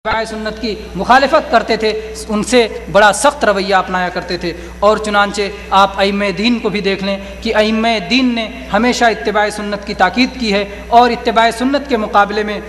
سنت کی مخالفت کرتے تھے ان سے بڑا سخت رویہ اپنایا کرتے تھے۔ اور چنانچہ آپ ائمہ دین کو بھی دیکھ لیں کہ ائمہ دین نے ہمیشہ اتباع سنت کی تاکید کی ہے، اور اتباع سنت کے مقابلے میں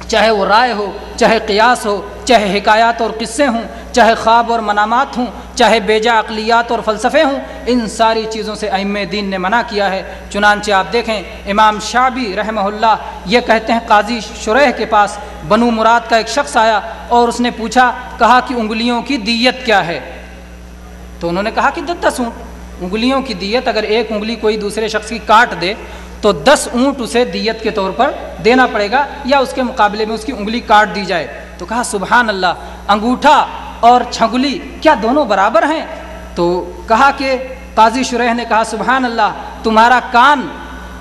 چاہے وہ رائے ہو، چاہے قیاس ہو، چاہے حکایات اور قصے ہوں، چاہے خواب اور منامات ہوں، چاہے بیجا عقلیات اور فلسفے ہوں، ان ساری چیزوں سے ائمہ دین نے منع کیا ہے۔ چنانچہ آپ دیکھیں امام شعبی رحمہ اللہ یہ کہتے ہیں قاضی شریح کے پاس بنو مراد کا ایک شخص آیا اور اس نے پوچھا، کہا کہ انگلیوں کی دیت کیا ہے؟ تو انہوں نے کہا کہ 10 اونٹ۔ انگلیوں کی دیت، اگر ایک انگلی کوئی دوسرے شخص کی کاٹ دے تو 10 اونٹ اسے دیت کے طور پر دینا پڑے گا، یا اس کے مقابلے میں اس کی انگلی کاٹ دی جائے۔ تو کہا سبحان اللہ، انگوٹھا اور چھگلی کیا دونوں برابر ہیں؟ تو کہا کہ قاضی شریح نے کہا سبحان اللہ، تمہارا کان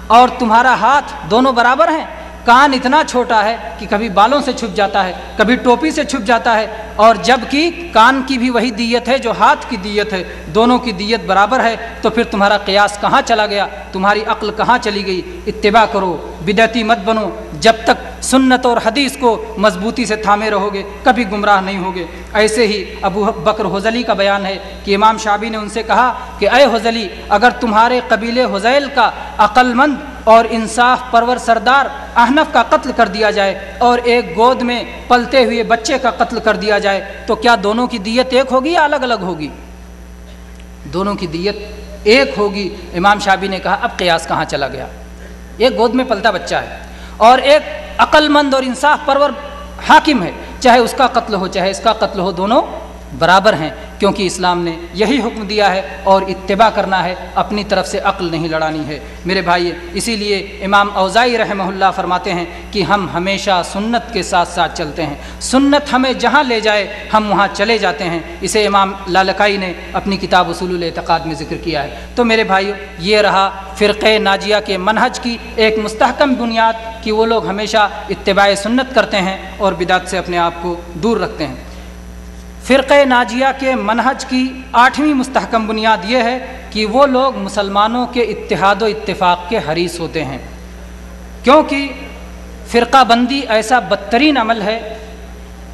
اور تمہارا ہاتھ دونوں برابر ہیں؟ کان اتنا چھوٹا ہے کہ کبھی بالوں سے چھپ جاتا ہے، کبھی ٹوپی سے چھپ جاتا ہے، اور جب کہ کان کی بھی وہی دیت ہے جو ہاتھ کی دیت ہے، دونوں کی دیت برابر ہے، تو پھر تمہارا قیاس کہاں چلا گیا؟ تمہاری عقل کہاں چلی گئی؟ اتباع کرو، بدعتی مت بنو۔ جب تک سنت اور حدیث کو مضبوطی سے تھامے رہو گے کبھی گمراہ نہیں ہوگے۔ ایسے ہی ابو بکر حذلی کا بیان ہے کہ امام شعبی نے ان سے کہا کہ اے حذلی، اگر تمہارے قبیلے حذیل کا عقل مند اور انصاف پرور سردار احنف کا قتل کر دیا جائے اور ایک گود میں پلتے ہوئے بچے کا قتل کر دیا جائے تو کیا دونوں کی دیت ایک ہوگی یا الگ الگ ہوگی؟ دونوں کی دیت ایک ہوگی۔ امام شعبی نے کہا اب قیاس کہاں چلا گیا؟ ایک گود میں پلتا بچہ ہے اور ایک عقل مند اور انصاف پرور حاکم ہے، چاہے اس کا قتل ہو چاہے اس کا قتل ہو، دونوں برابر ہیں، کیونکہ اسلام نے یہی حکم دیا ہے اور اتباع کرنا ہے، اپنی طرف سے عقل نہیں لڑانی ہے میرے بھائی۔ اسی لیے امام اوزاعی رحمہ اللہ فرماتے ہیں کہ ہم ہمیشہ سنت کے ساتھ ساتھ چلتے ہیں، سنت ہمیں جہاں لے جائے ہم وہاں چلے جاتے ہیں۔ اسے امام لالکائی نے اپنی کتاب اصول الاعتقاد میں ذکر کیا ہے۔ تو میرے بھائیو، یہ رہا فرقہ ناجیہ کے منہج کی ایک مستحکم بنیاد کہ وہ لوگ ہمیشہ اتباع سنت کرتے ہیں اور بدعت سے اپنے آپ کو دور رکھتے ہیں۔ فرقہ ناجیہ کے منہج کی 8ویں مستحکم بنیاد یہ ہے کہ وہ لوگ مسلمانوں کے اتحاد و اتفاق کے حریص ہوتے ہیں، کیونکہ فرقہ بندی ایسا بدترین عمل ہے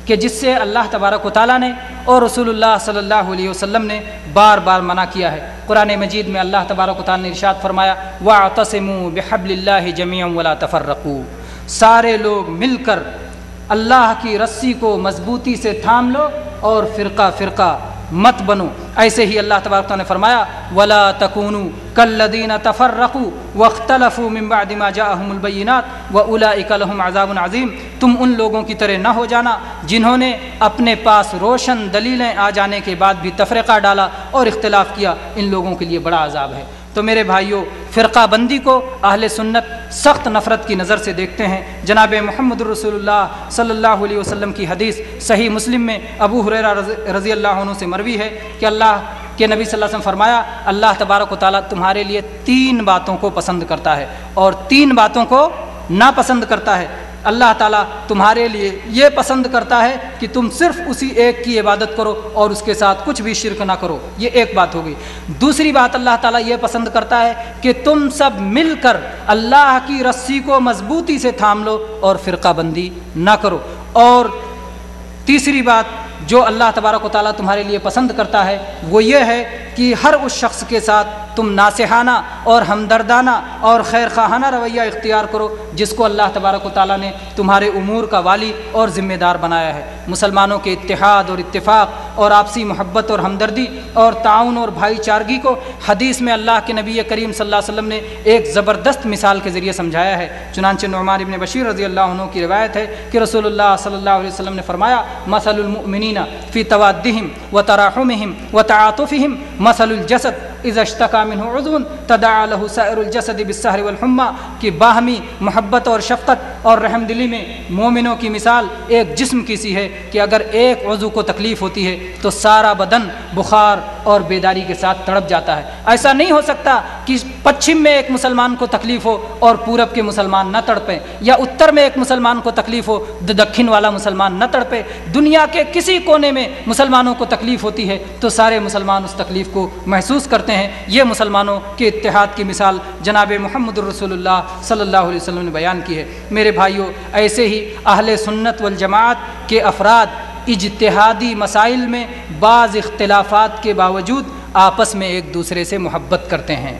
کہ جس سے اللہ تبارک و تعالیٰ نے اور رسول اللہ صلی اللہ علیہ وسلم نے بار بار منع کیا ہے۔ قرآن مجید میں اللہ تبارک و تعالیٰ نے ارشاد فرمایا وَاعْتَصِمُوا بِحَبْلِ اللَّهِ جَمِيعًا وَلَا تَفَرَّقُوا، سارے لوگ مل کر اللہ کی رسی کو مضبوطی سے تھام لو اور فرقہ فرقہ مت بنو۔ ایسے ہی اللہ تبارک و تعالیٰ نے فرمایا وَلَا تَكُونُوا كَالَّذِينَ تَفَرَّقُوا وَاخْتَلَفُوا مِن بَعْدِ مَا جَاءَهُمُ الْبَيِّنَاتُ وَأُولَٰئِكَ لَهُمْ عَذَابٌ عَظِيمٌ، تم ان لوگوں کی طرح نہ ہو جانا جنہوں نے اپنے پاس روشن دلیلیں آ جانے کے بعد بھی تفرقہ ڈالا اور اختلاف کیا، ان لوگوں کے لیے بڑا عذاب ہے۔ تو میرے بھائیوں، فرقہ بندی کو اہل سنت سخت نفرت کی نظر سے دیکھتے ہیں۔ جناب محمد رسول اللہ صلی اللہ علیہ وسلم کی حدیث صحیح مسلم میں ابو ہریرہ رضی اللہ عنہ سے مروی ہے کہ اللہ کے نبی صلی اللہ علیہ وسلم فرمایا اللہ تبارک و تعالیٰ تمہارے لیے 3 باتوں کو پسند کرتا ہے اور 3 باتوں کو ناپسند کرتا ہے۔ اللہ تعالیٰ تمہارے لیے یہ پسند کرتا ہے کہ تم صرف اسی ایک کی عبادت کرو اور اس کے ساتھ کچھ بھی شرک نہ کرو، یہ ایک بات ہوگی۔ دوسری بات اللہ تعالیٰ یہ پسند کرتا ہے کہ تم سب مل کر اللہ کی رسی کو مضبوطی سے تھام لو اور فرقہ بندی نہ کرو۔ اور تیسری بات جو اللہ تبارک و تعالیٰ تمہارے لیے پسند کرتا ہے وہ یہ ہے کہ ہر اس شخص کے ساتھ تم ناصحانہ اور ہمدردانہ اور خیر خواہانہ رویہ اختیار کرو جس کو اللہ تبارک و تعالیٰ نے تمہارے امور کا والی اور ذمہ دار بنایا ہے۔ مسلمانوں کے اتحاد اور اتفاق اور آپسی محبت اور ہمدردی اور تعاون اور بھائی چارگی کو حدیث میں اللہ کے نبی کریم صلی اللہ علیہ وسلم نے ایک زبردست مثال کے ذریعے سمجھایا ہے۔ چنانچہ نعمان بن بشیر رضی اللہ عنہ کی روایت ہے کہ رسول اللہ صلی اللہ علیہ وسلم نے فرمایا مثل المؤمنین فی توادہم وتراحمہم وتعاطفہم مثل الجسد اذا اشتکا منہ عضو تداعی لہ سائر الجسد بالسہر والحمى، کہ باہمی محبت اور شفقت اور رحم دلی میں مومنوں کی مثال ایک جسم کی سی ہے کہ اگر ایک عضو کو تکلیف ہوتی ہے تو سارا بدن بخار اور بیداری کے ساتھ تڑپ جاتا ہے۔ ایسا نہیں ہو سکتا کہ پچھم میں ایک مسلمان کو تکلیف ہو اور پورب کے مسلمان نہ تڑپیں، یا اتر میں ایک مسلمان کو تکلیف ہو دکن والا مسلمان نہ تڑپے۔ دنیا کے کسی کونے میں مسلمانوں کو تکلیف ہوتی ہے تو سارے مسلمان اس تکلیف کو محسوس کرتے ہیں۔ یہ مسلمانوں کے اتحاد کی مثال جناب محمد الرسول اللہ صلی اللہ علیہ وسلم نے بیان کی ہے۔ میرے بھائیوں، ایسے ہی اہل سنت والجماعت کے افراد اجتہادی مسائل میں بعض اختلافات کے باوجود آپس میں ایک دوسرے سے محبت کرتے ہیں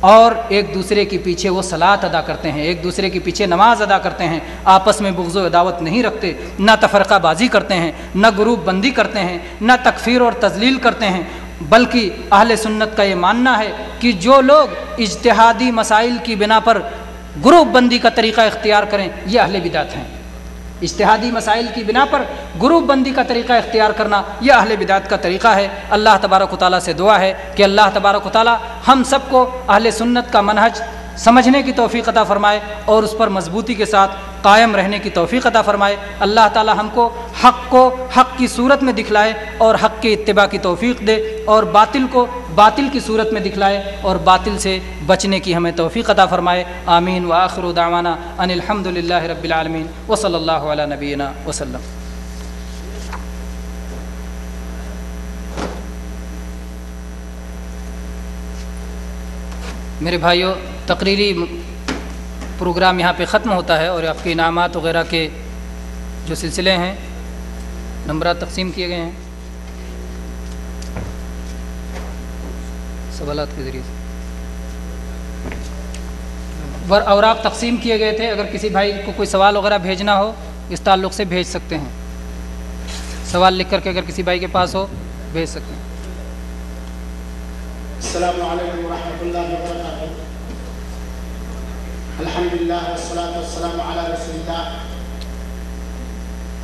اور ایک دوسرے کے پیچھے وہ صلاۃ ادا کرتے ہیں، ایک دوسرے کے پیچھے نماز ادا کرتے ہیں، آپس میں بغض و عداوت نہیں رکھتے، نہ تفرقہ بازی کرتے ہیں، نہ گروپ بندی کرتے ہیں، نہ تکفیر اور تذلیل کرتے ہیں، بلکہ اہل سنت کا یہ ماننا ہے کہ جو لوگ اجتہادی مسائل کی بنا پر گروپ بندی کا طریقہ اختیار کریں یہ اہل بدعت ہیں۔ اجتہادی مسائل کی بنا پر گروپ بندی کا طریقہ اختیار کرنا یہ اہل بدعت کا طریقہ ہے۔ اللہ تبارک و تعالیٰ سے دعا ہے کہ اللہ تبارک و تعالیٰ ہم سب کو اہل سنت کا منہج سمجھنے کی توفیق عطا فرمائے اور اس پر مضبوطی کے ساتھ قائم رہنے کی توفیق عطا فرمائے۔ اللہ تعالیٰ ہم کو حق کی صورت میں دکھلائے اور حق کے اتباع کی توفیق دے، اور باطل کو باطل کی صورت میں دکھلائے اور باطل سے بچنے کی ہمیں توفیق عطا فرمائے۔ آمین وآخر دعوانا ان الحمد للہ رب العالمین وصلی اللہ علی نبینا وسلم۔ میرے بھائیوں، تقریری پروگرام یہاں پہ ختم ہوتا ہے اور آپ کے انعامات وغیرہ کے جو سلسلے ہیں نمبرات تقسیم کیے گئے ہیں سوالات کے ذریعے سے، اور آپ تقسیم کیے گئے تھے۔ اگر کسی بھائی کو کوئی سوال وغیرہ بھیجنا ہو اس تعلق سے بھیج سکتے ہیں، سوال لکھ کر کے اگر کسی بھائی کے پاس ہو بھیج سکتے ہیں۔ السلام علیکم ورحمۃ اللہ وبرکاتہ۔ الحمدللہ والصلاۃ والسلام علی رسول اللہ۔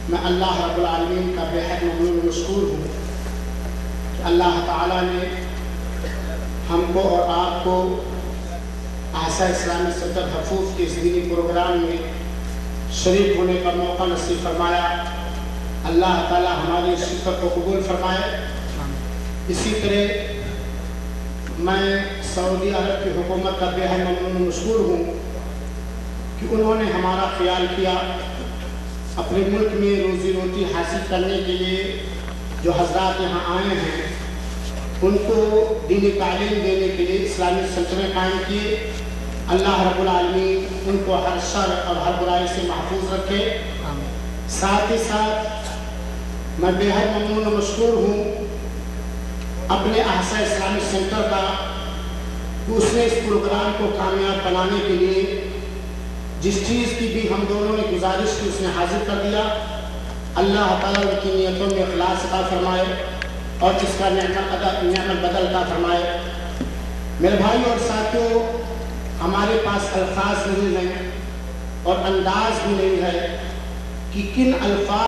میں اللہ رب العالمین کا بے حد ممنون و مشکور ہوں کہ اللہ تعالیٰ نے ہم کو اور آپ کو احساء اسلامی سنت حفوظ کے اس دینی پروگرام میں شریک ہونے کا موقع نصیب فرمایا۔ اللہ تعالیٰ ہماری شرکت کو قبول فرمائے۔ اسی طرح میں سعودی عرب کی حکومت کا بے حد ممنون و مشکور ہوں کہ انہوں نے ہمارا خیال کیا، اپنے ملک میں روزی روٹی حاصل کرنے کے لیے جو حضرات یہاں آئے ہیں ان کو دینی تعلیم دینے کے لیے اسلامی سلسلے قائم کیے۔ اللہ رب العالمین ان کو ہر شر اور ہر برائی سے محفوظ رکھے۔ ساتھ ہی ساتھ میں بے حد ممنون و مشکور ہوں اپنے احساء اسلامی سینٹر کا کہ اس نے اس پروگرام کو کامیاب بنانے کے لیے جس چیز کی بھی ہم دونوں نے گزارش کی اس نے حاضر کر دیا۔ اللہ تعالیٰ ان کی نیتوں میں اخلاص عطا فرمائے اور اس کا نعمت بدل عطا فرمائے۔ میرے بھائی اور ساتھیوں، ہمارے پاس الفاظ نہیں ہیں اور انداز بھی نہیں ہے کہ کن الفاظ